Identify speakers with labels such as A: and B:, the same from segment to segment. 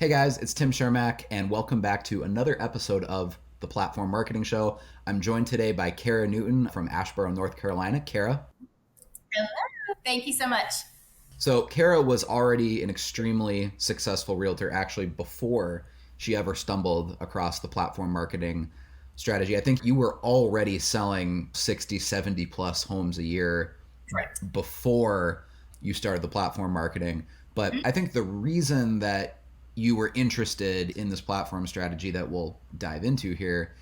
A: Hey guys, it's Tim Shermack, and welcome back to another episode of the Platform Marketing Show. I'm joined today by Kara Newton from Asheboro, North Carolina. Kara.
B: Hello. Thank you so much.
A: So, Kara was already an extremely successful realtor actually before she ever stumbled across the platform marketing strategy. I think you were already selling 60, 70 plus homes a year
B: Correct.
A: before you started the platform marketing. But I think the reason that you were interested in this platform strategy that we'll dive into here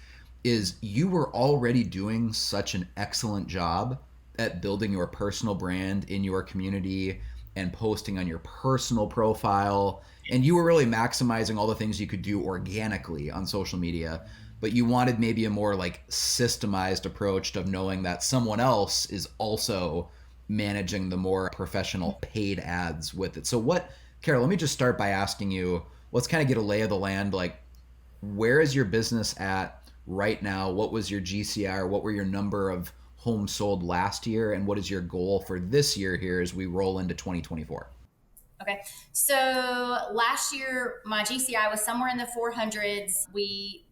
A: is you were already doing such an excellent job at building your personal brand in your community and posting on your personal profile. And you were really maximizing all the things you could do organically on social media. But you wanted maybe a more like systemized approach of knowing that someone else is also managing the more professional paid ads with it. So Carol, let me just start by asking you, let's kind of get a lay of the land. Like, where is your business at right now? What was your GCI? What were your number of homes sold last year? And what is your goal for this year here as we roll into 2024?
B: Okay. So last year, my GCI was somewhere in the 400s. We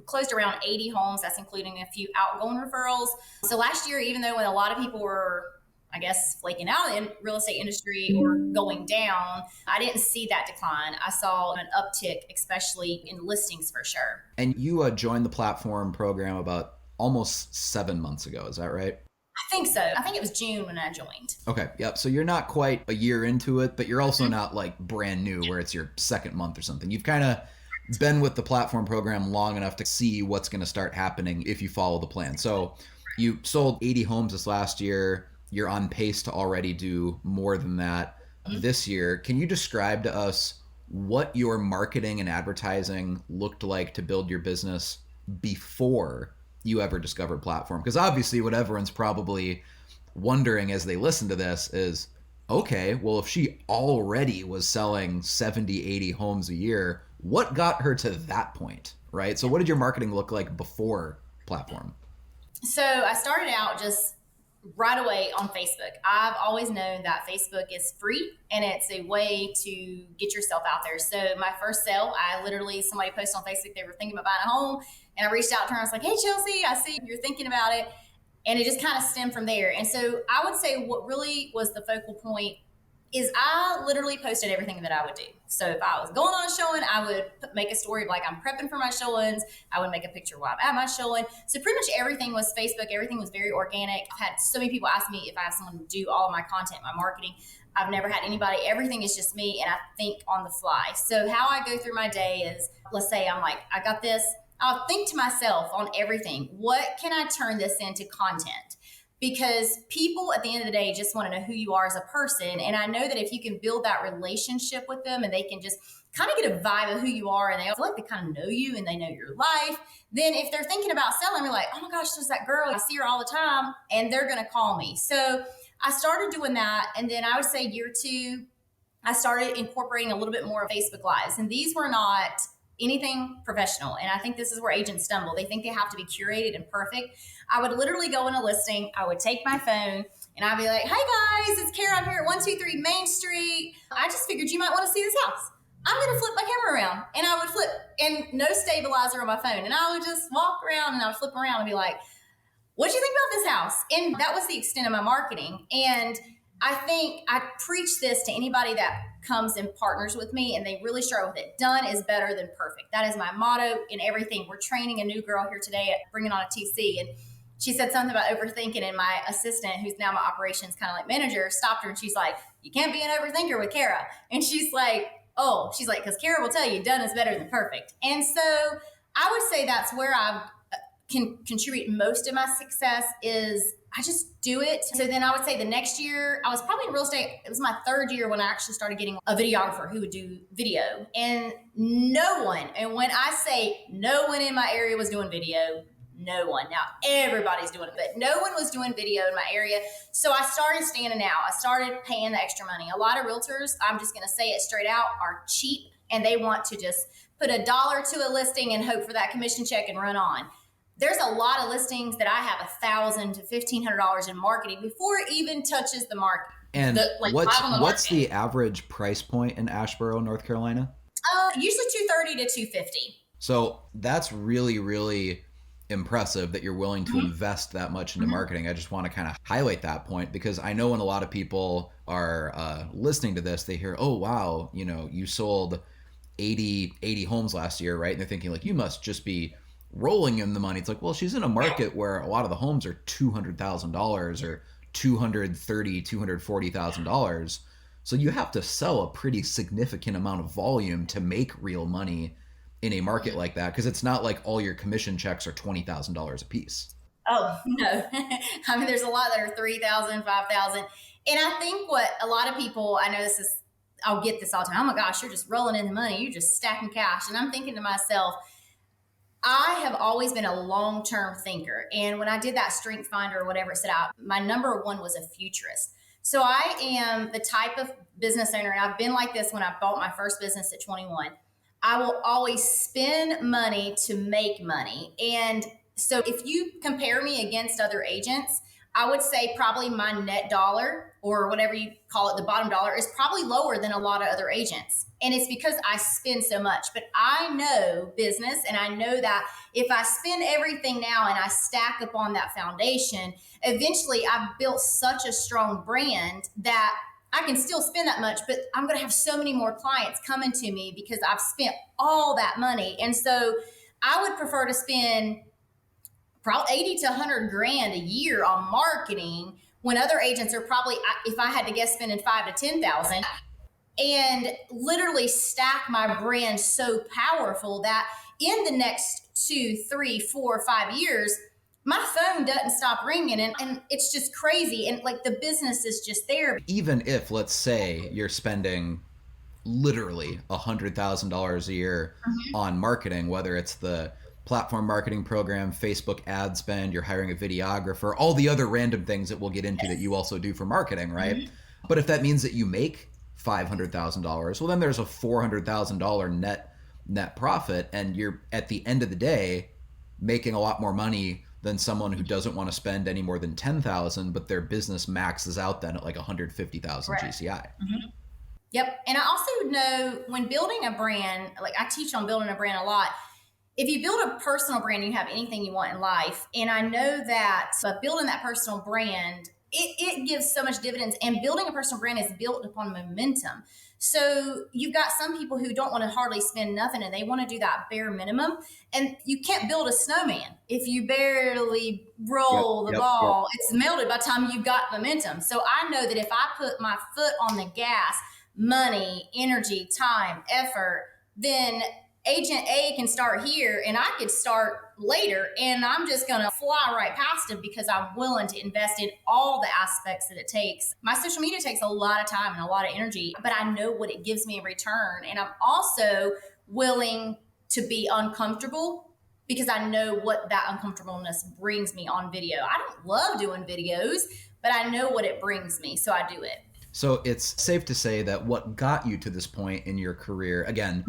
B: closed around 80 homes. That's including a few outgoing referrals. So last year, even though when a lot of people were, I guess, flaking out in real estate industry or going down, I didn't see that decline. I saw an uptick, especially in listings for sure.
A: And you joined the platform program about almost 7 months ago. Is that right?
B: I think so. I think it was June when I joined.
A: Okay. Yep. So you're not quite a year into it, but you're also
B: Mhm.
A: not like brand new where it's your second month or something. You've kind of been with the platform program long enough to see what's going to start happening if you follow the plan. So you sold 80 homes this last year. You're on pace to already do more than that this year. Can you describe to us what your marketing and advertising looked like to build your business before you ever discovered platform? Because obviously what everyone's probably wondering as they listen to this is, okay, well, if she already was selling 70, 80 homes a year, what got her to that point, right? So what did your marketing look like before platform?
B: So I started out just right away on Facebook. I've always known that Facebook is free and it's a way to get yourself out there. So my first sale, somebody posted on Facebook, they were thinking about buying a home, and I reached out to her. I was like, hey, Chelsea, I see you're thinking about it. And it just kind of stemmed from there. And so I would say what really was the focal point is I literally posted everything that I would do. So if I was going on a showing, I would make a story of like I'm prepping for my showings. I would make a picture while I'm at my showing. So pretty much everything was Facebook. Everything was very organic. I've had so many people ask me if I have someone to do all of my content, my marketing. I've never had anybody. Everything is just me, and I think on the fly. So how I go through my day is, let's say I'm like, I got this. I'll think to myself on everything. What can I turn this into content? Because people at the end of the day just want to know who you are as a person. And I know that if you can build that relationship with them and they can just kind of get a vibe of who you are and they feel like they kind of know you and they know your life, then if they're thinking about selling, you're like, oh my gosh, there's that girl. I see her all the time and they're going to call me. So I started doing that. And then I would say year two, I started incorporating a little bit more of Facebook Lives. And these were not anything professional. And I think this is where agents stumble. They think they have to be curated and perfect. I would literally go in a listing, I would take my phone, and I'd be like, hey guys, it's Kara. I'm here at 123 Main Street. I just figured you might want to see this house. I'm going to flip my camera around. And I would flip, and no stabilizer on my phone. And I would just walk around and I would flip around and be like, what do you think about this house? And that was the extent of my marketing. And I think I preach this to anybody that comes and partners with me and they really struggle with it. Done is better than perfect. That is my motto in everything. We're training a new girl here today at bringing on a TC, and she said something about overthinking, and my assistant, who's now my operations kind of like manager, stopped her and she's like, you can't be an overthinker with Kara. And she's like, because Kara will tell you done is better than perfect. And so I would say that's where I can contribute most of my success is I just do it. So then I would say the next year, I was probably in real estate. It was my third year when I actually started getting a videographer who would do video. And no one, and when I say no one in my area was doing video, no one. Now everybody's doing it, but no one was doing video in my area. So I started standing out. I started paying the extra money. A lot of realtors, I'm just going to say it straight out, are cheap and they want to just put $1 to a listing and hope for that commission check and run on. There's a lot of listings that I have $1,000 to $1,500 in marketing before it even touches the market.
A: And
B: What's
A: what's the average price point in Asheboro, North Carolina?
B: Usually 230 to 250.
A: So that's really, really impressive that you're willing to
B: Mm-hmm.
A: invest that much into
B: Mm-hmm.
A: marketing. I just want to kind of highlight that point because I know when a lot of people are listening to this, they hear, oh, wow, you sold 80 homes last year, right? And they're thinking like, you must just be rolling in the money. It's like, well, she's in a market where a lot of the homes are $200,000 or $240,000. So you have to sell a pretty significant amount of volume to make real money in a market like that because it's not like all your commission checks are $20,000 a piece.
B: Oh, no. I mean, there's a lot that are 3,000, 5,000, And I think what a lot of people, I know this is, I'll get this all the time. Oh my gosh, you're just rolling in the money. You're just stacking cash. And I'm thinking to myself, I have always been a long term thinker. And when I did that Strength Finder or whatever it set out, my number one was a futurist. So I am the type of business owner, and I've been like this when I bought my first business at 21. I will always spend money to make money. And so if you compare me against other agents, I would say probably my net dollar or whatever you call it, the bottom dollar is probably lower than a lot of other agents. And it's because I spend so much. But I know business and I know that if I spend everything now and I stack upon that foundation, eventually I've built such a strong brand that I can still spend that much, but I'm going to have so many more clients coming to me because I've spent all that money. And so I would prefer to spend probably 80 to 100 grand a year on marketing when other agents are probably, if I had to guess, spending 5 to 10,000, and literally stack my brand so powerful that in the next 2, 3, 4, 5 years, my phone doesn't stop ringing, and it's just crazy. And like the business is just there.
A: Even if, let's say, you're spending literally $100,000 a year on marketing, whether it's the platform marketing program, Facebook ad spend, you're hiring a videographer, all the other random things that we'll get into that you also do for marketing, right? But if that means that you make $500,000, well, then there's a $400,000 net profit, and you're at the end of the day making a lot more money than someone who doesn't want to spend any more than 10,000, but their business maxes out then at like 150,000 GCI.
B: Yep. And I also know when building a brand, like I teach on building a brand a lot. If you build a personal brand, you have anything you want in life. And I know that building that personal brand, it gives so much dividends. And building a personal brand is built upon momentum. So you've got some people who don't want to hardly spend nothing and they want to do that bare minimum. And you can't build a snowman if you barely roll the ball. It's melted by the time you've got momentum. So I know that if I put my foot on the gas, money, energy, time, effort, then agent A can start here and I could start later, and I'm just going to fly right past him because I'm willing to invest in all the aspects that it takes. My social media takes a lot of time and a lot of energy, but I know what it gives me in return. And I'm also willing to be uncomfortable because I know what that uncomfortableness brings me on video. I don't love doing videos, but I know what it brings me, so I do it.
A: So it's safe to say that what got you to this point in your career, again,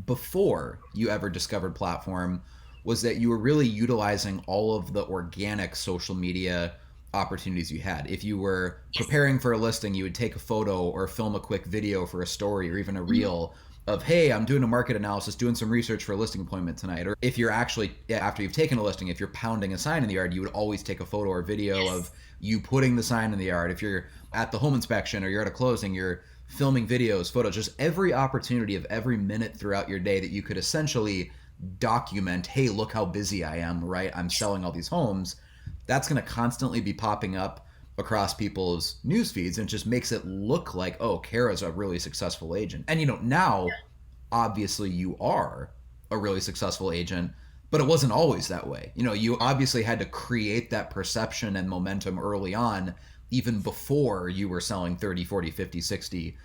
A: before you ever discovered Platform, was that you were really utilizing all of the organic social media opportunities you had. If you were preparing for a listing, you would take a photo or film a quick video for a story or even a reel of, hey, I'm doing a market analysis, doing some research for a listing appointment tonight. Or if you're actually, after you've taken a listing, if you're pounding a sign in the yard, you would always take a photo or video of you putting the sign in the yard. If you're at the home inspection or you're at a closing, you're filming videos, photos, just every opportunity of every minute throughout your day that you could essentially document, hey, look how busy I am, right? I'm selling all these homes. That's going to constantly be popping up across people's news feeds, and it just makes it look like, oh, Kara's a really successful agent. And now obviously you are a really successful agent, but it wasn't always that way. You obviously had to create that perception and momentum early on, even before you were selling 30, 40, 50, 60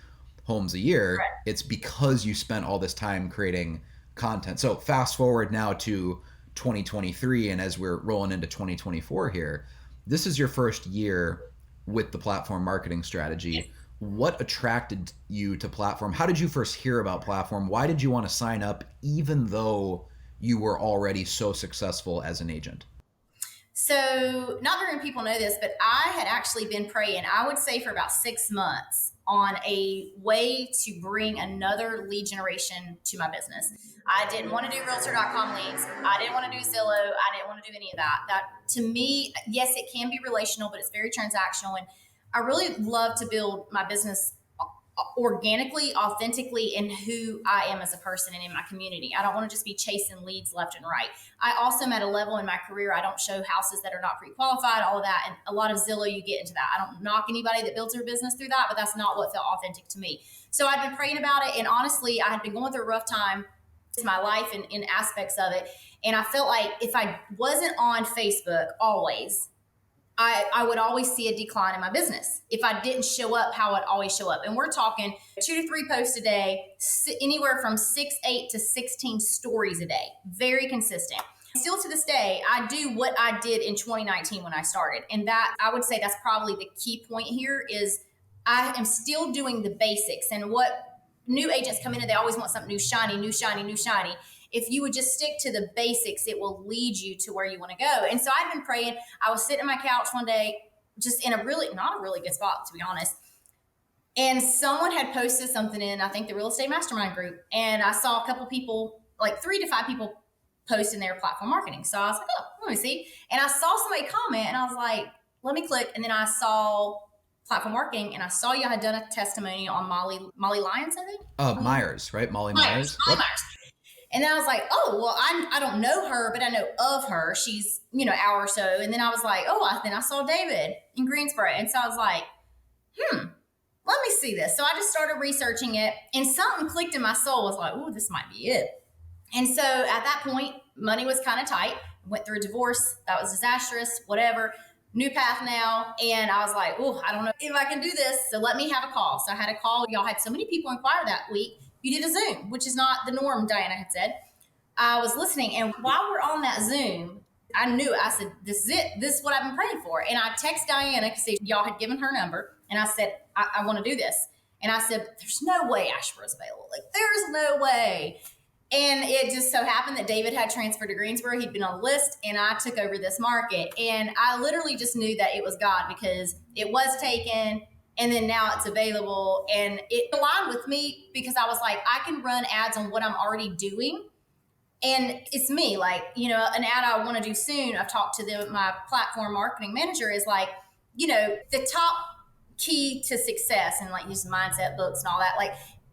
A: homes a year.
B: Right.
A: It's because you spent all this time creating content. So fast forward now to 2023, and as we're rolling into 2024 here, this is your first year with the Platform marketing strategy. What attracted you to Platform? How did you first hear about Platform? Why did you want to sign up even though you were already so successful as an agent?
B: So, not very many people know this, but I had actually been praying, I would say for about 6 months, on a way to bring another lead generation to my business. I didn't want to do realtor.com leads. I didn't want to do Zillow. I didn't want to do any of that. That to me, yes, it can be relational, but it's very transactional. And I really love to build my business organically, authentically in who I am as a person and in my community. I don't want to just be chasing leads left and right. I also am at a level in my career, I don't show houses that are not pre-qualified, all of that. And a lot of Zillow, you get into that. I don't knock anybody that builds their business through that, but that's not what felt authentic to me. So I'd been praying about it. And honestly, I had been going through a rough time in my life and in aspects of it. And I felt like if I wasn't on Facebook always, I would always see a decline in my business if I didn't show up how I'd always show up. And we're talking 2 to 3 posts a day, anywhere from 6, 8 to 16 stories a day. Very consistent. Still to this day, I do what I did in 2019 when I started. And that, I would say that's probably the key point here is I am still doing the basics. And what new agents come in and they always want something new, shiny, new, shiny, new, shiny. If you would just stick to the basics, it will lead you to where you want to go. And so I've been praying. I was sitting on my couch one day, just in a really, not a really good spot, to be honest. And someone had posted something in, I think, the Real Estate Mastermind group. And I saw a couple people, like 3 to 5 people post in their platform marketing. So I was like, oh, let me see. And I saw somebody comment and I was like, let me click. And then I saw platform marketing and I saw y'all had done a testimony on Molly Lyons, I think.
A: Myers, right? Molly Myers.
B: Molly Myers. And then I was like, oh, well, I don't know her, but I know of her. She's, an hour or so. And then I was like, then I saw David in Greensboro. And so I was like, let me see this. So I just started researching it and something clicked in my soul. I was like, oh, this might be it. And so at that point, money was kind of tight. Went through a divorce. That was disastrous, whatever. New path now. And I was like, oh, I don't know if I can do this. So let me have a call. So I had a call. Y'all had so many people inquire that week. You did a Zoom, which is not the norm, Diana had said. I was listening. And while we're on that Zoom, I said, this is it. This is what I've been praying for. And I text Diana because y'all had given her number. And I said, I want to do this. And I said, there's no way Asheboro's available. Like, there's no way. And it just so happened that David had transferred to Greensboro. He'd been on the list and I took over this market. And I literally just knew that it was God because it was taken. And then now it's available and it aligned with me because I was like, I can run ads on what I'm already doing. And it's me, like, an ad I want to do soon. I've talked to my platform marketing manager is like, the top key to success and like use mindset books and all that. Like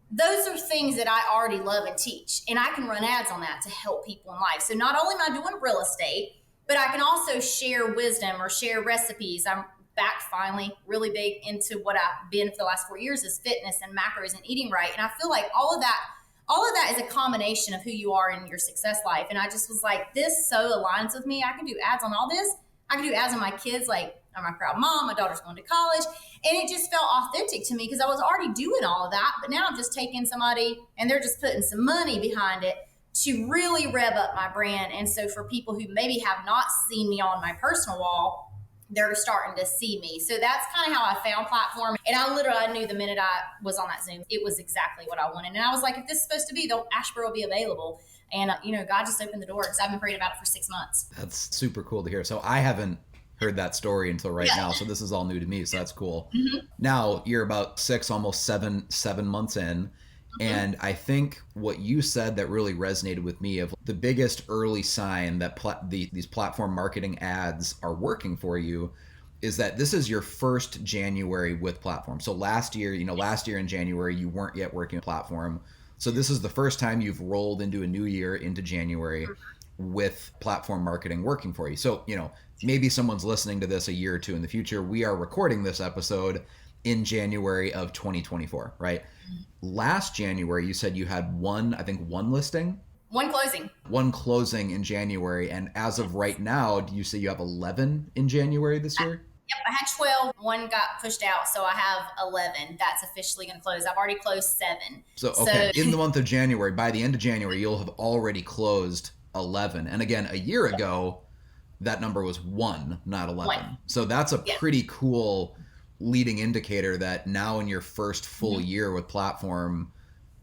B: those are things that I already love and teach. And I can run ads on that to help people in life. So not only am I doing real estate, but I can also share wisdom or share recipes. I'm back finally really big into what I've been for the last 4 years is fitness and macros and eating right. And I feel like all of that is a combination of who you are in your success life. And I just was like, this so aligns with me. I can do ads on all this. I can do ads on my kids. Like I'm a proud mom. My daughter's going to college. And it just felt authentic to me because I was already doing all of that. But now I'm just taking somebody and they're just putting some money behind it to really rev up my brand. And so for people who maybe have not seen me on my personal wall, they're starting to see me. So that's kind of how I found platform. And I knew the minute I was on that Zoom, it was exactly what I wanted. And I was like, if this is supposed to be, Asheboro will be available. And, God just opened the door because I've been praying about it for 6 months.
A: That's super cool to hear. So I haven't heard that story until right now. So this is all new to me. So that's cool. Mm-hmm. Now you're about 6, almost seven months in. And I think what you said that really resonated with me of the biggest early sign that these platform marketing ads are working for you is that this is your first January with platform. So last year in January, you weren't yet working with platform. So this is the first time you've rolled into a new year into January with platform marketing working for you. So, maybe someone's listening to this a year or two in the future. We are recording this episode in January of 2024, right? Last January, you said you had one listing?
B: One closing.
A: One closing in January. And as of right now, do you say you have 11 in January this year?
B: Yep, I had 12. One got pushed out, so I have 11. That's officially going to close. I've already closed 7.
A: So in the month of January, by the end of January, you'll have already closed 11. And again, a year ago, that number was 1, not 11. 1. So that's a pretty cool leading indicator that now in your first full year with platform,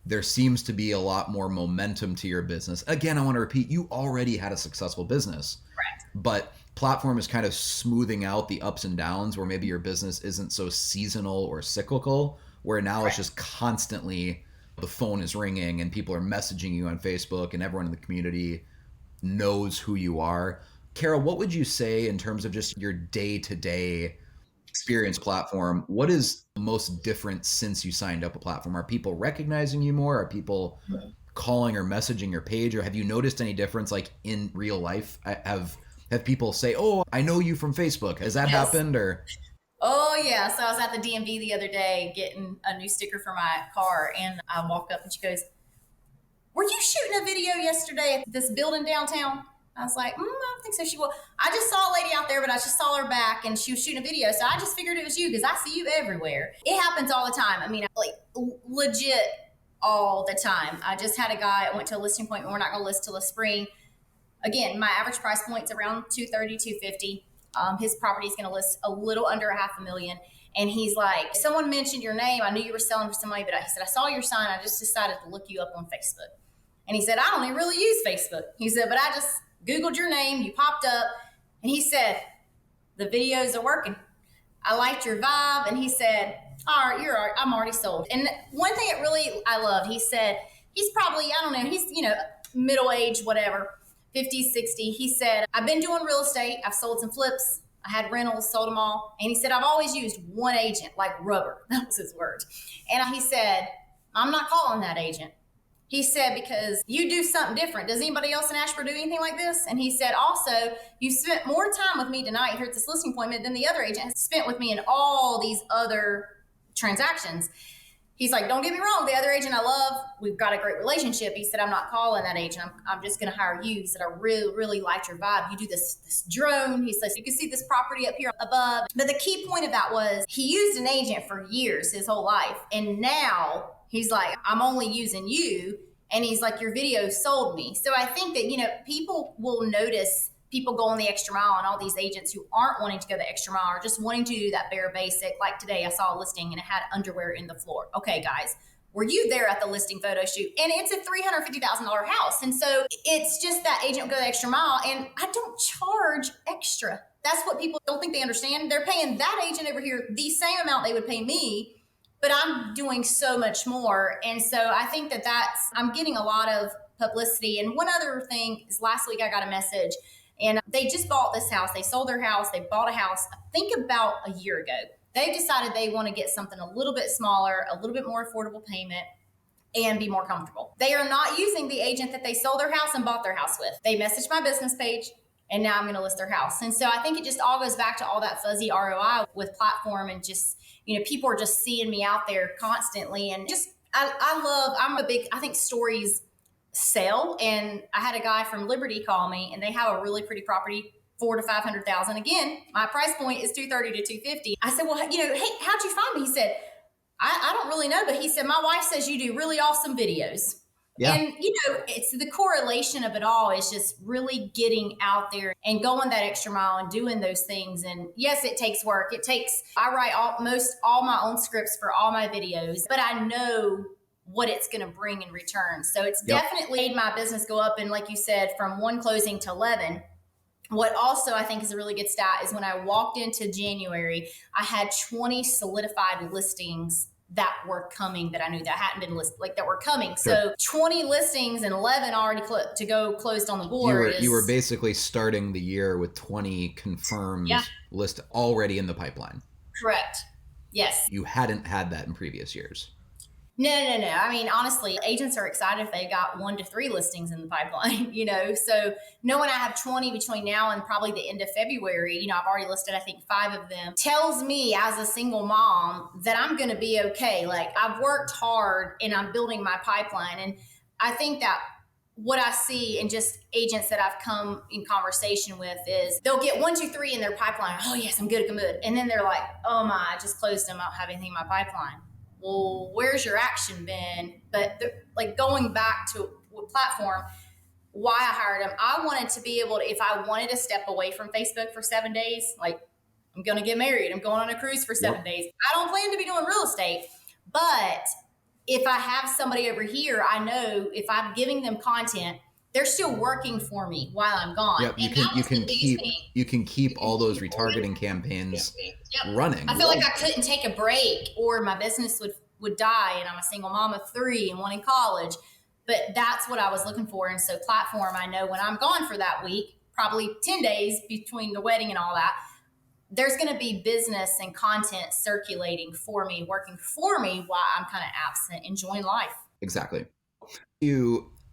A: there seems to be a lot more momentum to your business. Again, I want to repeat, you already had a successful business.
B: Correct.
A: But platform is kind of smoothing out the ups and downs where maybe your business isn't so seasonal or cyclical, where now it's just constantly the phone is ringing and people are messaging you on Facebook and everyone in the community knows who you are. Kara, what would you say in terms of just your day-to-day experience platform? What is most different since you signed up a platform? Are people recognizing you more? Are people calling or messaging your page? Or have you noticed any difference like in real life? Have people say, "Oh, I know you from Facebook"? Has that happened? Or
B: Oh yeah. So I was at the DMV the other day getting a new sticker for my car, and I walk up and she goes, "Were you shooting a video yesterday at this building downtown?" I was like, I don't think so. She will. I just saw a lady out there, but I just saw her back and she was shooting a video. So I just figured it was you because I see you everywhere. It happens all the time. I mean, like legit all the time. I just had a guy, I went to a listing point and we're not going to list till the spring. Again, my average price point's around 230, 250. His property is going to list a little under $500,000. And he's like, someone mentioned your name. I knew you were selling for somebody, but he said, I saw your sign. I just decided to look you up on Facebook. And he said, I don't even really use Facebook. He said, but I just Googled your name. You popped up. And he said, the videos are working. I liked your vibe. And he said, all right, you're all right. I'm already sold. And one thing that really I loved, he said, he's probably, I don't know, he's, middle age, whatever, 50, 60. He said, I've been doing real estate. I've sold some flips. I had rentals, sold them all. And he said, I've always used one agent, like rubber. That was his words. And he said, I'm not calling that agent. He said, because you do something different. Does anybody else in Ashburn do anything like this? And he said, also, you spent more time with me tonight here at this listing appointment than the other agent has spent with me in all these other transactions. He's like, don't get me wrong, the other agent I love, we've got a great relationship. He said, I'm not calling that agent. I'm just going to hire you. He said, I really, really liked your vibe. You do this drone. He says, you can see this property up here above. But the key point of that was he used an agent for years, his whole life. And now he's like, I'm only using you. And he's like, your video sold me. So I think that, people will notice people going the extra mile, and all these agents who aren't wanting to go the extra mile or just wanting to do that bare basic. Like today I saw a listing and it had underwear in the floor. Okay, guys, were you there at the listing photo shoot? And it's a $350,000 house. And so it's just that agent will go the extra mile, and I don't charge extra. That's what people don't think they understand. They're paying that agent over here the same amount they would pay me, but I'm doing so much more. And so I think I'm getting a lot of publicity. And one other thing is last week I got a message, and they just bought this house. They sold their house. They bought a house, I think about a year ago. They decided they want to get something a little bit smaller, a little bit more affordable payment, and be more comfortable. They are not using the agent that they sold their house and bought their house with. They messaged my business page, and now I'm going to list their house. And so I think it just all goes back to all that fuzzy ROI with platform, and just, people are just seeing me out there constantly. And just, I think stories sell. And I had a guy from Liberty call me, and they have a really pretty property, 400,000 to 500,000. Again, my price point is 230 to 250. I said, well, hey, how'd you find me? He said, I don't really know, but he said, my wife says you do really awesome videos. Yeah. And, it's the correlation of it all is just really getting out there and going that extra mile and doing those things. And yes, it takes work. I write all my own scripts for all my videos, but I know what it's going to bring in return. So it's definitely made my business go up. And like you said, from one closing to 11. What also I think is a really good stat is when I walked into January, I had 20 solidified listings that were coming that I knew that hadn't been listed, like that were coming. Sure. So 20 listings and 11 already to go closed on the board.
A: You were basically starting the year with 20 confirmed list already in the pipeline.
B: Correct. Yes.
A: You hadn't had that in previous years.
B: No. I mean, honestly, agents are excited if they got 1 to 3 listings in the pipeline, So knowing I have 20 between now and probably the end of February, I've already listed, I think 5 of them, tells me as a single mom that I'm going to be okay. Like I've worked hard and I'm building my pipeline. And I think that what I see in just agents that I've come in conversation with is they'll get 1, 2, 3 in their pipeline. Oh yes, I'm good. And then they're like, oh my, I just closed them. I don't have anything in my pipeline. Well, where's your action been? But going back to a platform, why I hired them, I wanted to be able to, if I wanted to step away from Facebook for 7 days, like I'm going to get married, I'm going on a cruise for 7 days. I don't plan to be doing real estate, but if I have somebody over here, I know if I'm giving them content, they're still working for me while I'm gone.
A: Yep,
B: And that was the biggest thing.
A: you can keep all those retargeting campaigns running.
B: I feel like I couldn't take a break or my business would die, and I'm a single mom of 3 and one in college. But that's what I was looking for. And so Platform, I know when I'm gone for that week, probably 10 days between the wedding and all that, there's going to be business and content circulating for me, working for me while I'm kind of absent, enjoying life.
A: Exactly.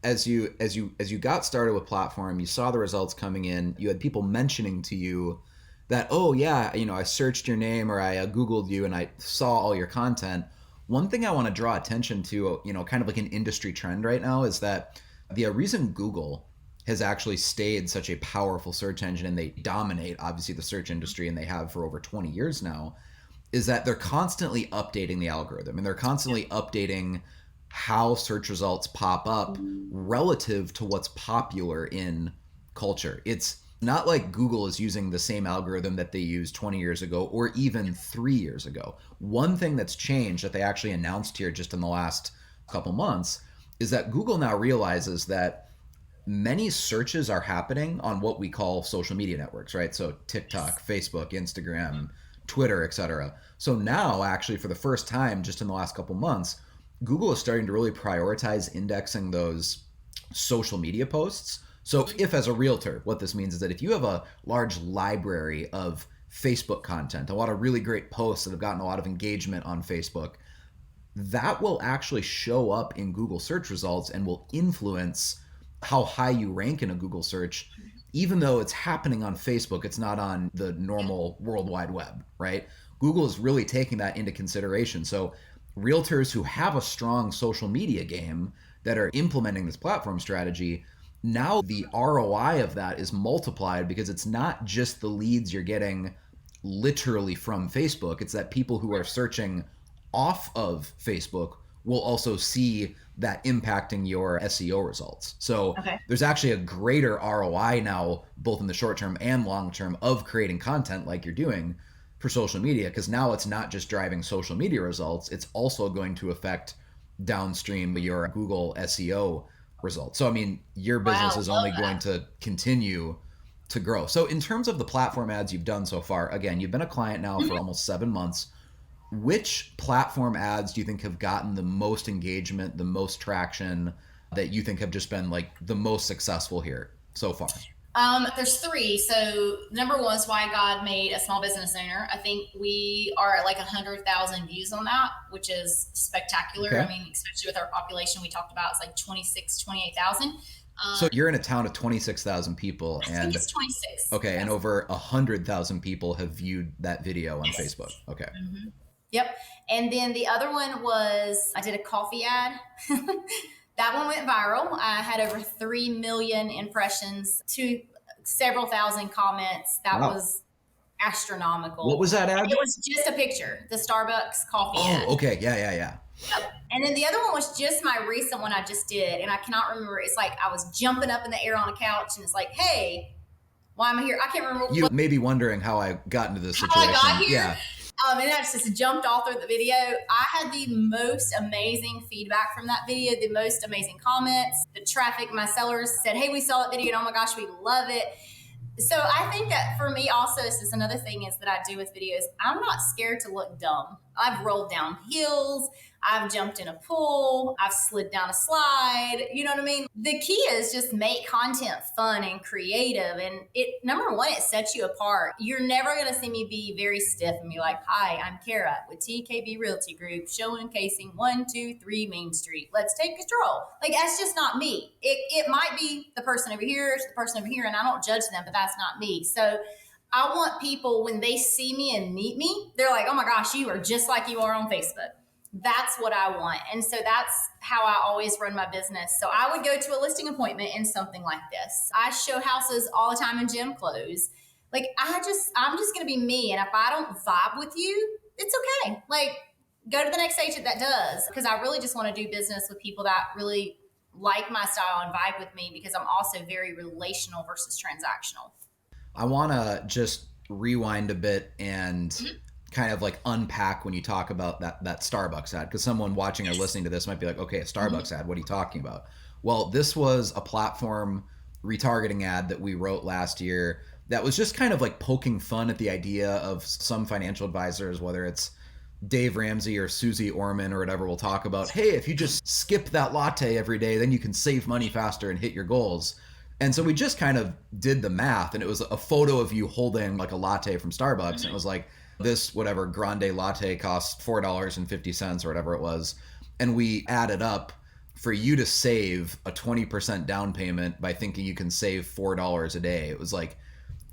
A: As you got started with Platform, you saw the results coming in. You had people mentioning to you that, oh yeah, I searched your name or I Googled you and I saw all your content. One thing I want to draw attention to, kind of like an industry trend right now, is that the reason Google has actually stayed such a powerful search engine, and they dominate obviously the search industry, and they have for over 20 years now, is that they're constantly updating the algorithm, and they're constantly updating how search results pop up relative to what's popular in culture. It's not like Google is using the same algorithm that they used 20 years ago or even 3 years ago. One thing that's changed that they actually announced here just in the last couple months is that Google now realizes that many searches are happening on what we call social media networks, right? So TikTok, Facebook, Instagram, Twitter, etc. So now actually for the first time just in the last couple months, Google is starting to really prioritize indexing those social media posts. So if as a realtor, what this means is that if you have a large library of Facebook content, a lot of really great posts that have gotten a lot of engagement on Facebook, that will actually show up in Google search results and will influence how high you rank in a Google search. Even though it's happening on Facebook, it's not on the normal World Wide Web, right? Google is really taking that into consideration. So realtors who have a strong social media game that are implementing this platform strategy, now the ROI of that is multiplied because it's not just the leads you're getting literally from Facebook. It's that people who are searching off of Facebook will also see that impacting your SEO results. So there's actually a greater ROI now, both in the short term and long term, of creating content like you're doing for social media, because now it's not just driving social media results, it's also going to affect downstream your Google SEO results. So, I mean, your business is only going to continue to grow. So in terms of the platform ads you've done so far, again, you've been a client now for almost 7 months. Which platform ads do you think have gotten the most engagement, the most traction, that you think have just been like the most successful here so far?
B: There's 3. So number 1 is Why God Made a Small Business Owner. I think we are at like 100,000 views on that, which is spectacular.
A: Okay.
B: I mean, especially with our population we talked about, it's like 28,000.
A: So you're in a town of 26,000 people,
B: and I think it's 26.
A: Okay, yes. And over 100,000 people have viewed that video on Facebook. Okay.
B: Mm-hmm. Yep. And then the other one was, I did a coffee ad. That one went viral. I had over 3 million impressions, to several thousand comments. That was astronomical.
A: What was that ad?
B: It was just a picture, the Starbucks coffee ad.
A: Oh, okay. Yeah.
B: Yep. And then the other one was just my recent one I just did. And I cannot remember. It's like I was jumping up in the air on a couch and it's like, hey, why am I here? I can't remember.
A: You may be wondering how I got into this situation.
B: How I got here?
A: Yeah.
B: And I just jumped all through the video. I had the most amazing feedback from that video, the most amazing comments, the traffic. My sellers said, hey, we saw that video and oh my gosh, we love it. So I think that for me also, this is another thing is that I do with videos. I'm not scared to look dumb. I've rolled down hills. I've jumped in a pool. I've slid down a slide. You know what I mean? The key is just make content fun and creative. And it, number 1, it sets you apart. You're never going to see me be very stiff and be like, hi, I'm Kara with TKB Realty Group, showcasing 123 Main Street. Let's take control. Like, that's just not me. It might be the person over here, it's the person over here, and I don't judge them, but that's not me. So I want people, when they see me and meet me, they're like, oh my gosh, you are just like you are on Facebook. That's what I want. And so that's how I always run my business. So I would go to a listing appointment in something like this. I show houses all the time in gym clothes. Like I'm just going to be me. And if I don't vibe with you, it's okay. Like go to the next agent that does, because I really just want to do business with people that really like my style and vibe with me, because I'm also very relational versus transactional.
A: I want to just rewind a bit and kind of like unpack when you talk about that Starbucks ad, because someone watching or listening to this might be like, okay, a Starbucks ad, what are you talking about? Well, this was a platform retargeting ad that we wrote last year that was just kind of like poking fun at the idea of some financial advisors, whether it's Dave Ramsey or Susie Orman or whatever, will talk about, hey, if you just skip that latte every day, then you can save money faster and hit your goals. And so we just kind of did the math, and it was a photo of you holding like a latte from Starbucks. And it was like, this whatever grande latte costs $4.50 or whatever it was. And we added up for you to save a 20% down payment by thinking you can save $4 a day. It was like,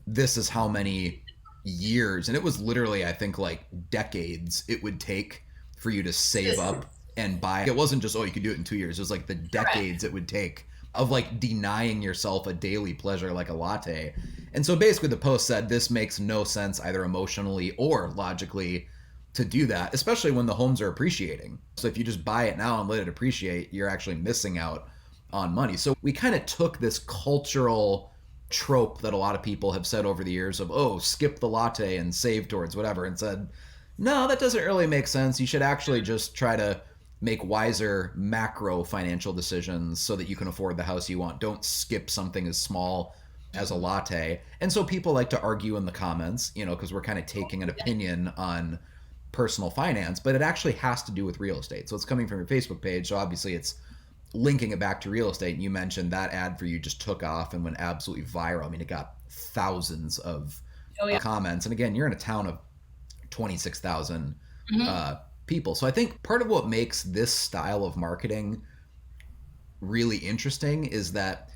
A: this is how many years, and it was literally, I think, like decades it would take for you to save up and buy. It wasn't just, oh, you could do it in 2 years. It was like the decades it would take of like denying yourself a daily pleasure like a latte. And so basically the post said this makes no sense either emotionally or logically to do that, especially when the homes are appreciating. So if you just buy it now and let it appreciate, you're actually missing out on money. So we kind of took this cultural trope that a lot of people have said over the years of, oh, skip the latte and save towards whatever, and said, no, that doesn't really make sense. You should actually just try to make wiser macro financial decisions so that you can afford the house you want. Don't skip something as small as a latte. And so people like to argue in the comments, you know, because we're kind of taking an opinion on personal finance, but it actually has to do with real estate. So it's coming from your Facebook page. So obviously it's linking it back to real estate. And you mentioned that ad for you just took off and went absolutely viral. I mean, it got thousands of comments. And again, you're in a town of 26,000 people. So I think part of what makes this style of marketing really interesting is that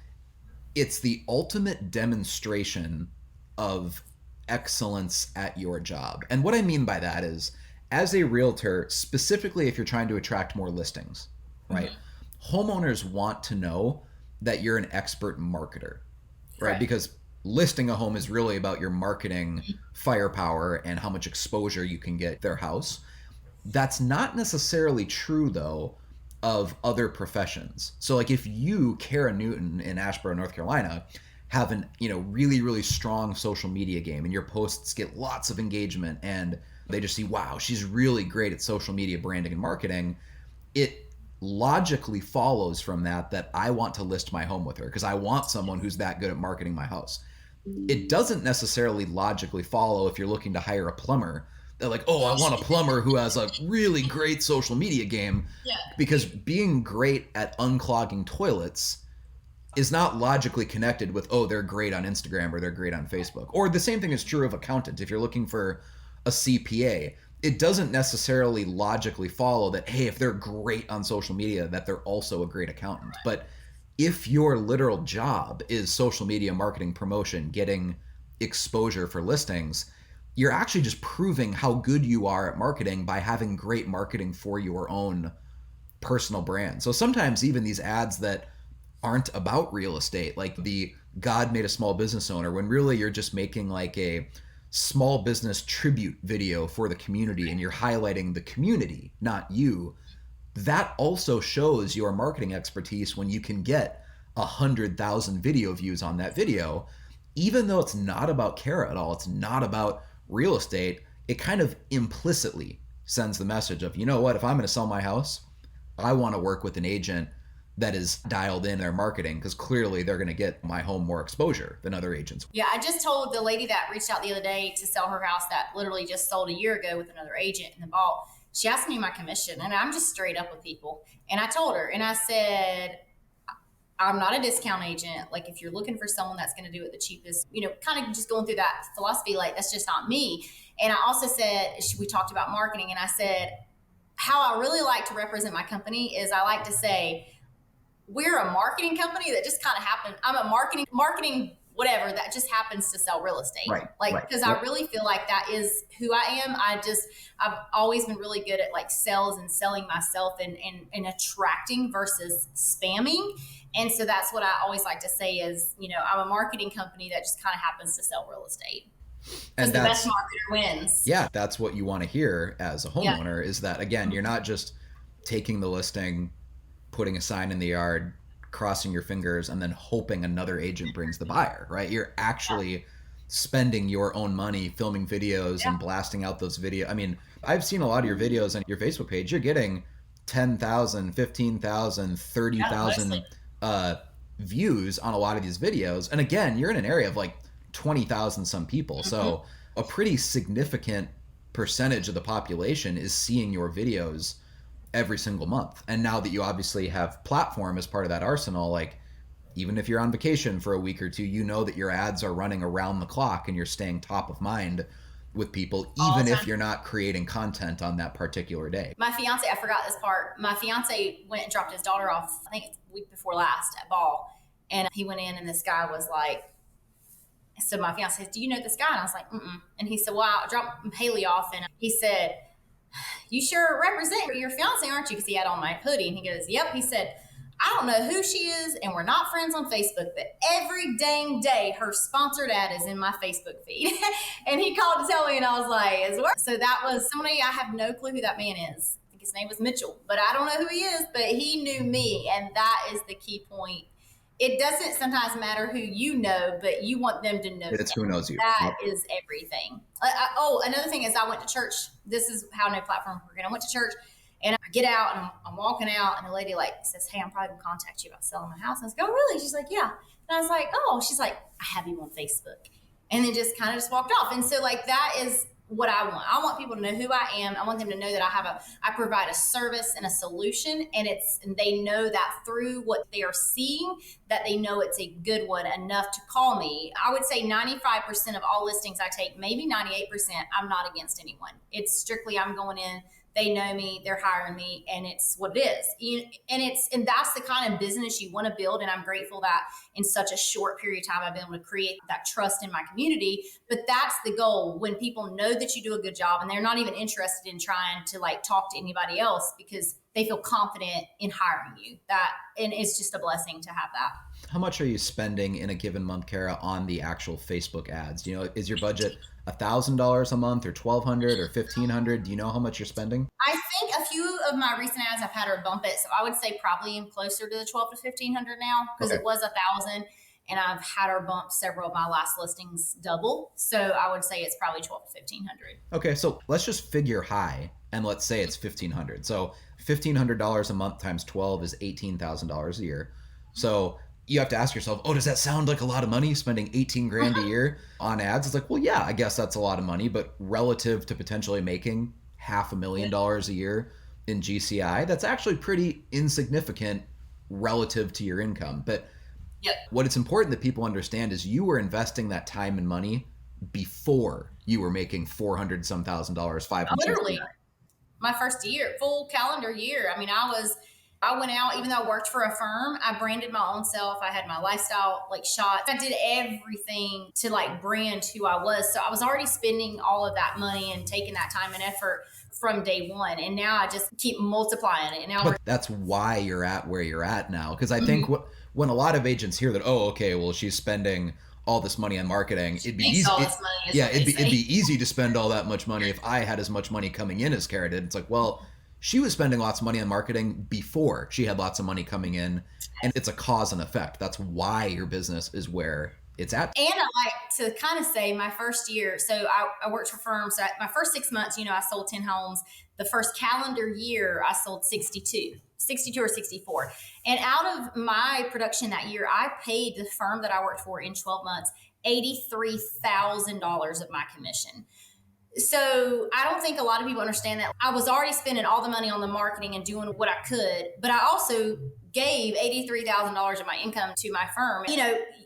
A: it's the ultimate demonstration of excellence at your job. And what I mean by that is, as a realtor, specifically if you're trying to attract more listings, right? Homeowners want to know that you're an expert marketer, right? Because listing a home is really about your marketing firepower and how much exposure you can get their house. That's not necessarily true, though, of other professions. So like if you, Kara Newton in Asheboro, North Carolina, have an, you know, really, really strong social media game and your posts get lots of engagement and they just see, wow, she's really great at social media branding and marketing, it logically follows from that I want to list my home with her because I want someone who's that good at marketing my house. It doesn't necessarily logically follow if you're looking to hire a plumber. They're like, oh, I want a plumber who has a really great social media game. Because being great at unclogging toilets is not logically connected with, oh, they're great on Instagram or they're great on Facebook. Or the same thing is true of accountant. If you're looking for a CPA, it doesn't necessarily logically follow that, hey, if they're great on social media, that they're also a great accountant. But if your literal job is social media marketing, promotion, getting exposure for listings, you're actually just proving how good you are at marketing by having great marketing for your own personal brand. So sometimes even these ads that aren't about real estate, like the God made a small business owner, when really you're just making like a small business tribute video for the community and you're highlighting the community, not you, that also shows your marketing expertise when you can get 100,000 video views on that video. Even though it's not about Kara at all, it's not about real estate, it kind of implicitly sends the message of, you know what, if I'm going to sell my house, I want to work with an agent that is dialed in their marketing because clearly they're going to get my home more exposure than other agents.
B: Yeah, I just told the lady that reached out the other day to sell her house that literally just sold a year ago with another agent in the vault. She asked me my commission, and I'm just straight up with people. And I told her, and I said, I'm not a discount agent. Like, if you're looking for someone that's going to do it the cheapest, you know, kind of just going through that philosophy, like, that's just not me. And I also said, we talked about marketing, and I said, how I really like to represent my company is I like to say, we're a marketing company that just kind of happened. I'm a marketing, whatever, that just happens to sell real estate. Because I really feel like that is who I am. I've always been really good at like sales and selling myself and attracting versus spamming. And so that's what I always like to say is, you know, I'm a marketing company that just kind of happens to sell real estate. Because the best marketer wins.
A: Yeah, that's what you want to hear as a homeowner is that, again, you're not just taking the listing, putting a sign in the yard, crossing your fingers, and then hoping another agent brings the buyer, right? You're actually spending your own money filming videos and blasting out those videos. I mean, I've seen a lot of your videos on your Facebook page. You're getting 10,000, 15,000, 30,000 uh, views on a lot of these videos. And again, you're in an area of like 20,000 some people. So a pretty significant percentage of the population is seeing your videos every single month. And now that you obviously have platform as part of that arsenal, like even if you're on vacation for a week or two, you know that your ads are running around the clock and you're staying top of mind with people, even if you're not creating content on that particular day.
B: My fiance, I forgot this part. My fiance went and dropped his daughter off, I think it's the week before last at Ball. And he went in and this guy was like, so my fiance said, do you know this guy? And I was like, mm-mm. And he said, well, I dropped Haley off. And he said, you sure represent your fiance, aren't you? Because he had on my hoodie. And he goes, yep. He said, I don't know who she is, and we're not friends on Facebook, but every dang day her sponsored ad is in my Facebook feed. And he called to tell me, and I was like, so that was somebody, I have no clue who that man is. I think his name was Mitchell, but I don't know who he is, but he knew me, and that is the key point. It doesn't sometimes matter who you know, but you want them to know.
A: It's who knows you.
B: That is everything. Another thing is I went to church. This is how No Platform working. I went to church. And I get out and I'm walking out and the lady like says, hey, I'm probably gonna contact you about selling my house. And I was like, oh, really? She's like, yeah. And I was like, oh, she's like, I have you on Facebook. And then just kind of just walked off. And so like, that is what I want. I want people to know who I am. I want them to know that I provide a service and a solution, and they know that through what they are seeing, that they know it's a good one enough to call me. I would say 95% of all listings I take, maybe 98%, I'm not against anyone. It's strictly, I'm going in, they know me, they're hiring me, and it's what it is. And that's the kind of business you want to build. And I'm grateful that in such a short period of time, I've been able to create that trust in my community. But that's the goal, when people know that you do a good job and they're not even interested in trying to like talk to anybody else because they feel confident in hiring you. And it's just a blessing to have that.
A: How much are you spending in a given month, Kara, on the actual Facebook ads? Do you know, is your budget $1,000 a month or $1,200 or $1,500? Do you know how much you're spending?
B: I think a few of my recent ads I've had her bump it, so I would say probably I'm closer to the $1,200 to $1,500 now, because It was $1,000, and I've had her bump several of my last listings double. So I would say it's probably $1,200 to $1,500.
A: Okay, so let's just figure high, and let's say it's $1,500. So $1,500 a month times 12 is $18,000 a year. So you have to ask yourself, oh, does that sound like a lot of money, spending 18 grand a year on ads? It's like, well, yeah, I guess that's a lot of money, but relative to potentially making $500,000 a year in GCI, that's actually pretty insignificant relative to your income. But what it's important that people understand is you were investing that time and money before you were making $400 some thousand, $500.
B: Literally, my first year, full calendar year. I mean, I went out, even though I worked for a firm, I branded my own self. I had my lifestyle like shot. I did everything to like brand who I was. So I was already spending all of that money and taking that time and effort from day one. And now I just keep multiplying it. And now
A: that's why you're at where you're at now. Because I think when a lot of agents hear that, oh, okay, well, she's spending all this money on marketing, it'd be easy. It'd be easy to spend all that much money if I had as much money coming in as Kara did. It's like, well, she was spending lots of money on marketing before she had lots of money coming in, and it's a cause and effect. That's why your business is where it's at.
B: And I like to kind of say my first year, so I worked for firms. So my first 6 months, I sold 10 homes. The first calendar year, I sold 62 or 64. And out of my production that year, I paid the firm that I worked for in 12 months $83,000 of my commission. So I don't think a lot of people understand that. I was already spending all the money on the marketing and doing what I could, but I also gave $83,000 of my income to my firm.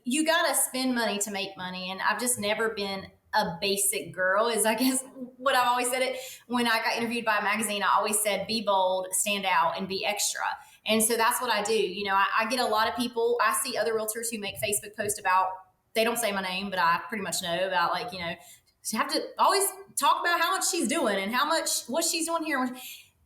B: You got to spend money to make money. And I've just never been a basic girl, is I guess what I've always said it. When I got interviewed by a magazine, I always said, be bold, stand out, and be extra. And so that's what I do. I get a lot of people. I see other realtors who make Facebook posts about, they don't say my name, but I pretty much know about you have to always talk about how much she's doing and what she's doing here.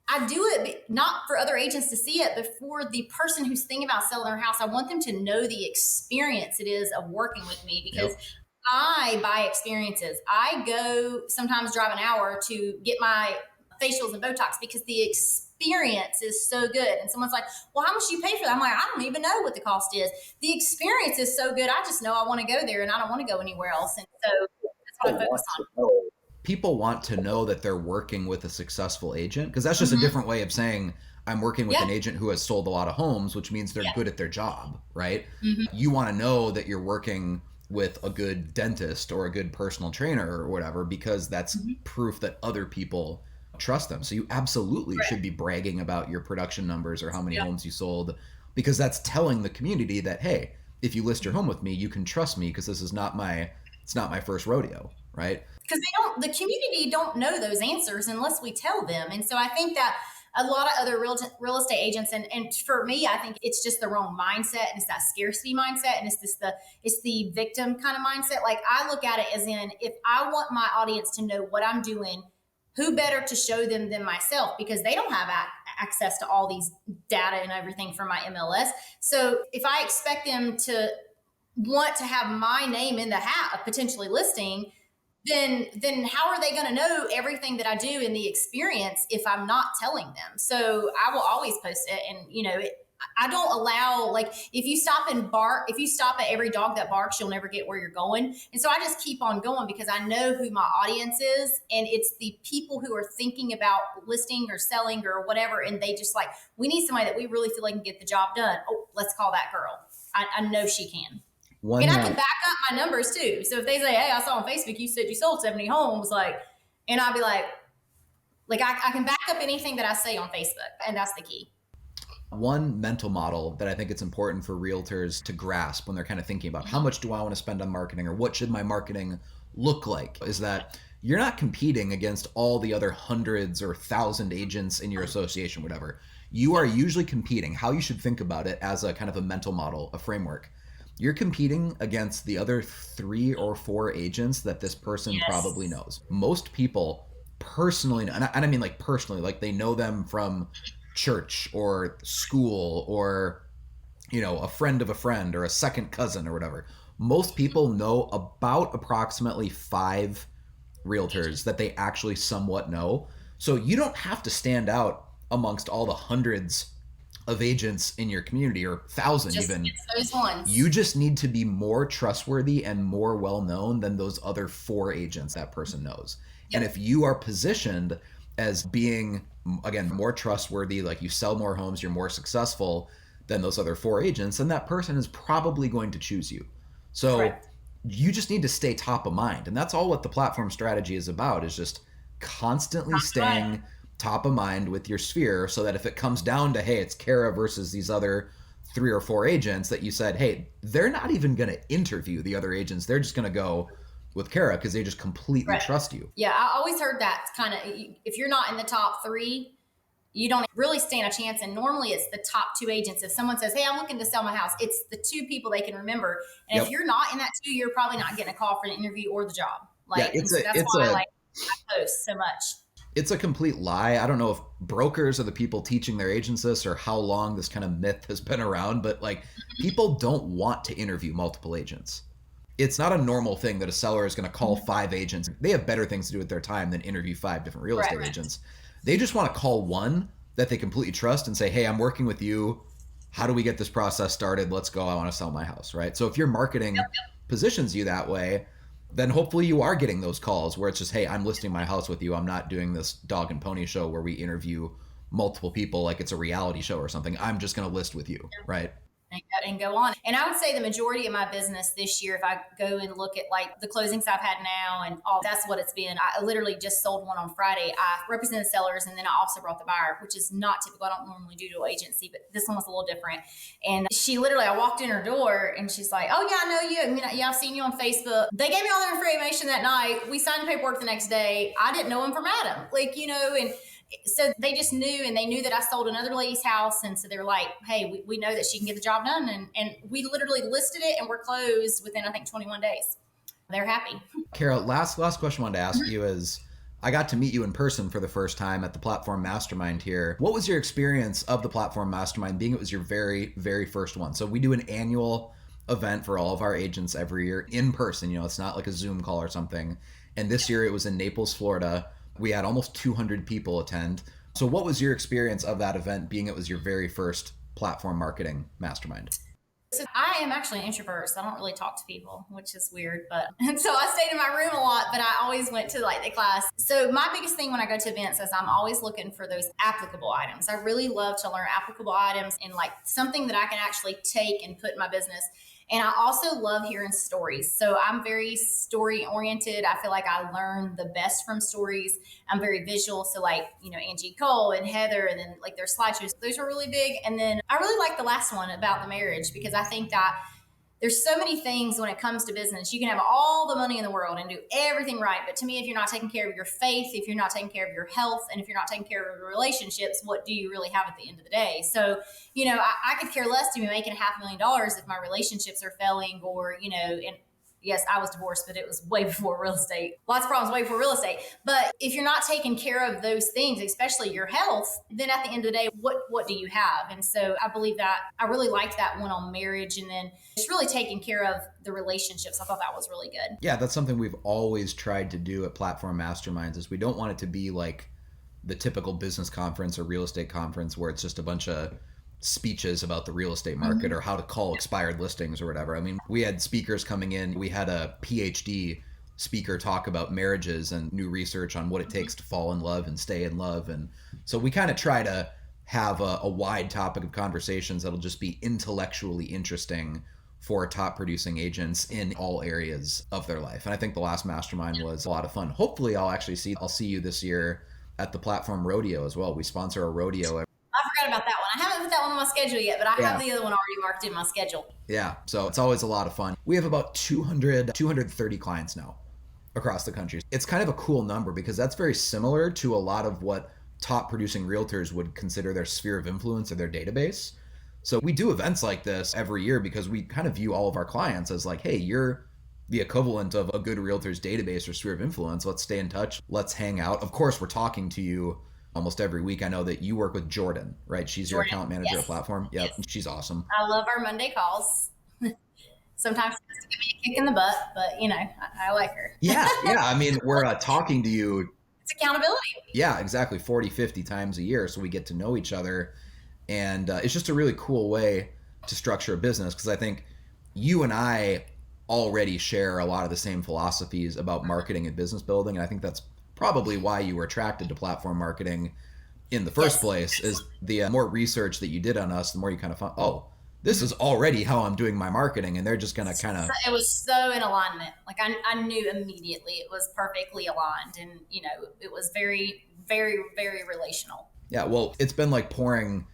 B: I do it not for other agents to see it, but for the person who's thinking about selling their house. I want them to know the experience it is of working with me, because I buy experiences. I go sometimes drive an hour to get my facials and Botox because the experience is so good. And someone's like, well, how much do you pay for that? I'm like, I don't even know what the cost is. The experience is so good. I just know I want to go there and I don't want to go anywhere else. And so that's what I focus on.
A: People want to know that they're working with a successful agent, because that's just a different way of saying, I'm working with
B: Yeah.
A: an agent who has sold a lot of homes, which means they're
B: Yeah.
A: good at their job, right?
B: Hmm.
A: You want to know that you're working with a good dentist or a good personal trainer or whatever, because that's
B: Hmm.
A: proof that other people trust them. So you absolutely should
B: Correct.
A: be bragging about your production numbers or how many
B: Yeah.
A: homes you sold, because that's telling the community that, hey, if you list your
B: Mhm.
A: home with me, you can trust me because this is not my, it's not my first rodeo, right?
B: Because the community don't know those answers unless we tell them. And so I think that a lot of other real estate agents, and for me, I think it's just the wrong mindset, and it's that scarcity mindset, and it's the victim kind of mindset. Like, I look at it as in, if I want my audience to know what I'm doing, who better to show them than myself, because they don't have access to all these data and everything from my MLS. So if I expect them to want to have my name in the hat of potentially listing, then how are they going to know everything that I do in the experience if I'm not telling them? So I will always post it, and I don't allow, like, if you stop and bark, if you stop at every dog that barks, you'll never get where you're going. And so I just keep on going because I know who my audience is, and it's the people who are thinking about listing or selling or whatever, and they just like, we need somebody that we really feel like can get the job done. Oh, let's call that girl. I know she can.
A: One
B: And I can back up my numbers too. So if they say, "Hey, I saw on Facebook you said you sold 70 homes," and I'll be like I can back up anything that I say on Facebook, and that's the key.
A: one mental model that I think it's important for realtors to grasp when they're kind of thinking about how much do I want to spend on marketing or what should my marketing look like is that you're not competing against all the other hundreds or thousand agents in your association, whatever. You are usually competing. How you should think about it as a kind of a mental model, a framework. You're competing against the other 3 or 4 agents that this person probably
B: Yes.
A: knows. Most people personally, and I mean like personally, like they know them from church or school or a friend of a friend or a second cousin or whatever. Most people know about approximately 5 realtors that they actually somewhat know. So you don't have to stand out amongst all the hundreds of agents in your community or thousand
B: Just
A: even.
B: it's those ones.
A: You just need to be more trustworthy and more well known than those other 4 agents that person knows. And
B: Yep.
A: if you are positioned as being, again, more trustworthy, like you sell more homes, you're more successful than those other 4 agents, then that person is probably going to choose you. So
B: Correct.
A: you just need to stay top of mind. And that's all what the platform strategy is about, is just constantly
B: That's right.
A: staying top of mind with your sphere, so that if it comes down to, hey, it's Kara versus these other 3 or 4 agents, that you said, hey, they're not even going to interview the other agents. They're just going to go with Kara because they just completely
B: Right.
A: trust you.
B: Yeah, I always heard that kind of, if you're not in the top 3, you don't really stand a chance. And normally it's the top 2 agents. If someone says, "Hey, I'm looking to sell my house," it's the 2 people they can remember. And if
A: Yep.
B: you're not in that 2, you're probably not getting a call for an interview or the job.
A: Yeah,
B: And so that's why I post so much.
A: it's a complete lie. I don't know if brokers are the people teaching their agents this or how long this kind of myth has been around, but like, people don't want to interview multiple agents. It's not a normal thing that a seller is going to call 5 agents. They have better things to do with their time than interview 5 different real estate
B: Correct.
A: agents. They just want to call one that they completely trust and say, hey, I'm working with you. How do we get this process started? Let's go. I want to sell my house, right? So if your marketing positions you that way, then hopefully you are getting those calls where it's just, hey, I'm listing my house with you. I'm not doing this dog and pony show where we interview multiple people like it's a reality show or something. I'm just going to list with you, right?
B: And go on. And I would say the majority of my business this year, if I go and look at like the closings I've had now and all, that's what it's been. I literally just sold one on Friday. I represented sellers, and then I also brought the buyer, which is not typical. I don't normally do to agency, but this one was a little different. And she literally, I walked in her door and she's like, "Oh yeah, I know you. I mean, yeah, I've seen you on Facebook." They gave me all their information that night. We signed the paperwork the next day. I didn't know him from Adam, and so they just knew, and they knew that I sold another lady's house. And so they were like, "Hey, we know that she can get the job done." And we literally listed it and we're closed within, I think, 21 days. They're happy.
A: Kara, last question I wanted to ask you is, I got to meet you in person for the first time at the Platform Mastermind here. What was your experience of the Platform Mastermind, being it was your very, very first one? So we do an annual event for all of our agents every year in person. It's not like a Zoom call or something. And this year it was in Naples, Florida. We had almost 200 people attend. So what was your experience of that event, being it was your very first platform marketing mastermind?
B: So I am actually an introvert, so I don't really talk to people, which is weird. But and so I stayed in my room a lot, but I always went to like the class. So my biggest thing when I go to events is I'm always looking for those applicable items. I really love to learn applicable items and like something that I can actually take and put in my business. And I also love hearing stories. So I'm very story oriented. I feel like I learn the best from stories. I'm very visual. So like, Angie Cole and Heather and then like their slideshows, those are really big. And then I really like the last one about the marriage because I think that there's so many things when it comes to business. You can have all the money in the world and do everything right. But to me, if you're not taking care of your faith, if you're not taking care of your health, and if you're not taking care of your relationships, what do you really have at the end of the day? So, I could care less to be making $500,000 if my relationships are failing or, and yes, I was divorced, but it was way before real estate. Lots of problems way before real estate. But if you're not taking care of those things, especially your health, then at the end of the day, what do you have? And so I believe that I really liked that one on marriage and then just really taking care of the relationships. I thought that was really good.
A: Yeah, that's something we've always tried to do at Platform Masterminds is we don't want it to be like the typical business conference or real estate conference where it's just a bunch of speeches about the real estate market or how to call expired listings or whatever. I mean, we had speakers coming in. We had a PhD speaker talk about marriages and new research on what it takes to fall in love and stay in love. And so we kind of try to have a wide topic of conversations that'll just be intellectually interesting for top producing agents in all areas of their life. And I think the last mastermind was a lot of fun. Hopefully I'll see you this year at the Platform Rodeo as well. We sponsor a rodeo.
B: I forgot about that one. I haven't put that one on my schedule yet, but I have the other one already marked in my schedule.
A: Yeah, so it's always a lot of fun. We have about 230 clients now across the country. It's kind of a cool number because that's very similar to a lot of what top producing realtors would consider their sphere of influence or their database. So we do events like this every year because we kind of view all of our clients as like, hey, you're the equivalent of a good realtor's database or sphere of influence. Let's stay in touch. Let's hang out. Of course, we're talking to you almost every week. I know that you work with Jordan, right? She's your account manager at Platform. Yep, yes. She's awesome.
B: I love our Monday calls. Sometimes she has to give me a kick in the butt, but I like her.
A: Yeah. I mean, we're talking to you.
B: It's accountability.
A: Yeah, exactly. 40, 50 times a year. So we get to know each other. And it's just a really cool way to structure a business because I think you and I already share a lot of the same philosophies about marketing and business building. And I think that's probably why you were attracted to platform marketing in the first place is the more research that you did on us, the more you kind of found, oh, this is already how I'm doing my marketing. And they're just going to kind of...
B: It was so in alignment. Like I knew immediately it was perfectly aligned and, it was very, very, very relational.
A: Yeah, well, it's been like pouring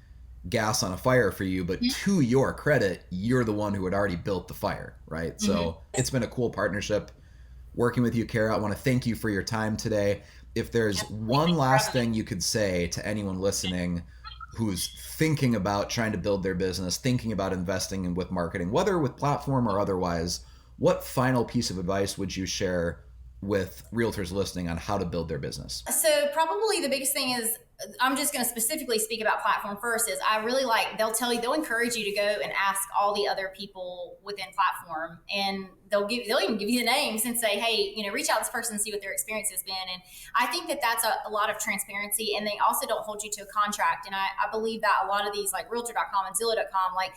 A: gas on a fire for you, but to your credit, you're the one who had already built the fire, right? So it's been a cool partnership working with you, Kara. I want to thank you for your time today. If there's one last thing you could say to anyone listening who's thinking about trying to build their business, thinking about investing in with marketing, whether with platform or otherwise, what final piece of advice would you share with realtors listening on how to build their business?
B: So probably the biggest thing is, I'm just going to specifically speak about platform first, is I really like, they'll encourage you to go and ask all the other people within platform, and they'll even give you the names and say, hey, reach out to this person and see what their experience has been. And I think that that's a lot of transparency, and they also don't hold you to a contract. And I believe that a lot of these like realtor.com and Zillow.com, like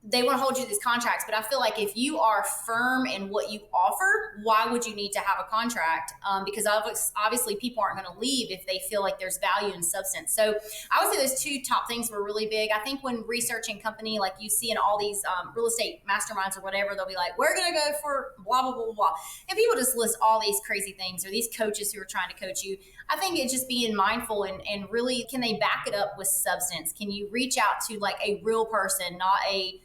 B: they want to hold you to these contracts, but I feel like if you are firm in what you offer, why would you need to have a contract? Because obviously people aren't going to leave if they feel like there's value and substance. So I would say those two top things were really big. I think when researching company, like you see in all these real estate masterminds or whatever, they'll be like, we're going to go for blah, blah, blah, blah. And people just list all these crazy things, or these coaches who are trying to coach you. I think it's just being mindful and really, can they back it up with substance? Can you reach out to like a real person, not a,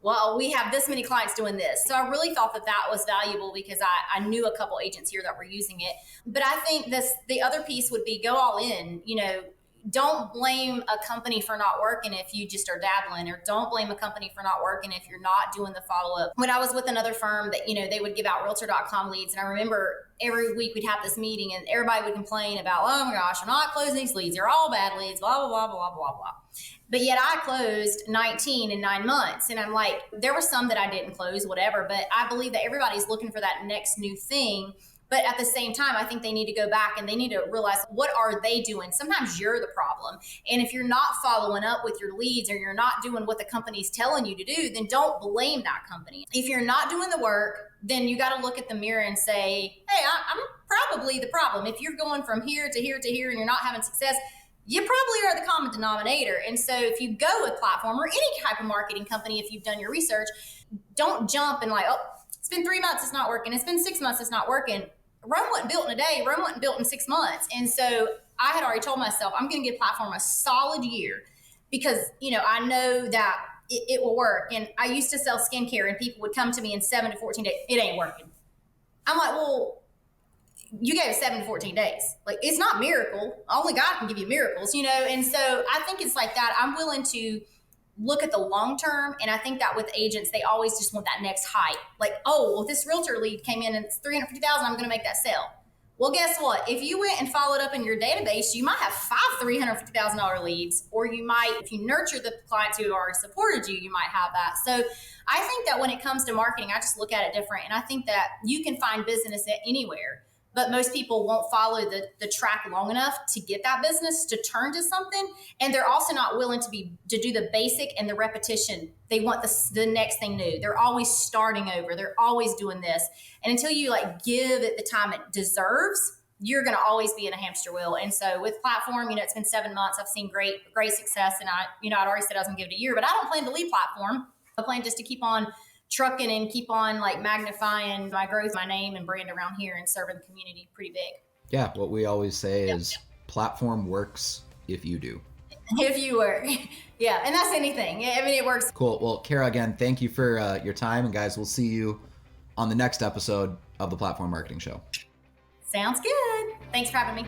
B: well, we have this many clients doing this. So I really thought that was valuable because I knew a couple agents here that were using it. But I think the other piece would be go all in. Don't blame a company for not working if you just are dabbling, or don't blame a company for not working if you're not doing the follow-up. When I was with another firm that, they would give out realtor.com leads. And I remember every week we'd have this meeting and everybody would complain about, oh my gosh, I'm not closing these leads. They're all bad leads, blah, blah, blah, blah, blah, blah. But yet I closed 19 in 9 months. And I'm like, there were some that I didn't close, whatever. But I believe that everybody's looking for that next new thing. But at the same time, I think they need to go back and they need to realize, what are they doing? Sometimes you're the problem. And if you're not following up with your leads, or you're not doing what the company's telling you to do, then don't blame that company. If you're not doing the work, then you got to look at the mirror and say, hey, I'm probably the problem. If you're going from here to here to here and you're not having success, you probably are the common denominator. And so if you go with Platform or any type of marketing company, if you've done your research, don't jump and like, oh, it's been 3 months, it's not working. It's been 6 months, it's not working. Rome wasn't built in a day. Rome wasn't built in 6 months. And so I had already told myself, I'm going to give Platform a solid year, because, I know that it will work. And I used to sell skincare and people would come to me in 7 to 14 days. It ain't working. I'm like, well, you gave it 7 to 14 days. Like, it's not miracle. Only God can give you miracles, And so I think it's like that. I'm willing to look at the long term. And I think that with agents, they always just want that next hype. Like, oh, well, this realtor lead came in and it's $350,000. I'm going to make that sale. Well, guess what? If you went and followed up in your database, you might have 5 $350,000 leads, or you might, if you nurture the clients who have already supported you, you might have that. So I think that when it comes to marketing, I just look at it different. And I think that you can find business anywhere, but most people won't follow the track long enough to get that business to turn to something. And they're also not willing to do the basic and the repetition. They want the next thing new. They're always starting over. They're always doing this. And until you give it the time it deserves, you're going to always be in a hamster wheel. And so with Platform, it's been 7 months. I've seen great success. And I'd already said I was going to give it a year, but I don't plan to leave Platform. I plan just to keep on trucking and keep on magnifying my growth, my name and brand around here, and serving the community pretty big.
A: Yeah. What we always say is Platform works if you do.
B: If you work. Yeah. And that's anything. I mean, it works.
A: Cool. Well, Kara, again, thank you for your time. And guys, we'll see you on the next episode of the Platform Marketing Show.
B: Sounds good. Thanks for having me.